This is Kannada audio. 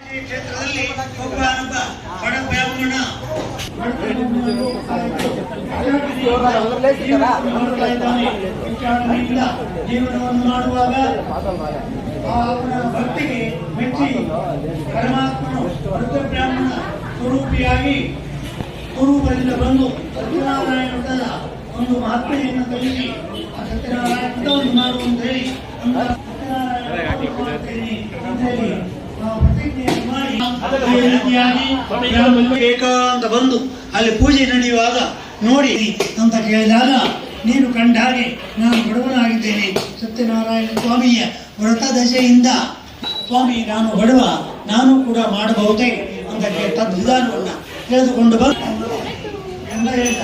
ಕ್ಷೇತ್ರದಲ್ಲಿ ಒಬ್ಬ ಬಡ ಬ್ರಾಹ್ಮಣ ಜೀವನವನ್ನು ಮಾಡುವಾಗ ಅವನ ಭಕ್ತಿಗೆ ಮೆಚ್ಚಿ ಪರಮಾತ್ಮನು ವೃದ್ಧ ಬ್ರಾಹ್ಮಣ ಸ್ವರೂಪಿಯಾಗಿ ಸ್ವರೂಪದಿಂದ ಬಂದು ಸತ್ಯನಾರಾಯಣ ವ್ರತದ ಒಂದು ಮಹತ್ಮೆಯನ್ನು ಕಲಿಸಿ ಆ ಸತ್ಯನಾರಾಯಣ ವ್ರತವನ್ನು ಮಾಡು ಅಂತ ಹೇಳಿ ಏಕಾಂತ ಬಂದು ಅಲ್ಲಿ ಪೂಜೆ ನಡೆಯುವಾಗ ನೋಡಿ ಅಂತ ಕೇಳಿದಾಗ ನೀನು ಕಂಡ ಹಾಗೆ ನಾನು ಬಡವನಾಗಿದ್ದೇನೆ, ಸತ್ಯನಾರಾಯಣ ಸ್ವಾಮಿಯ ವ್ರತ ದಶೆಯಿಂದ ಸ್ವಾಮಿ ನಾನು ಬಡವ, ನಾನು ಕೂಡ ಮಾಡಬಹುದೇ ಅಂತ ತದ್ ವಿಧಾನವನ್ನ ತಿಳಿದುಕೊಂಡು ಬಂದ ಎಂದ ಹೇಳ್ದ.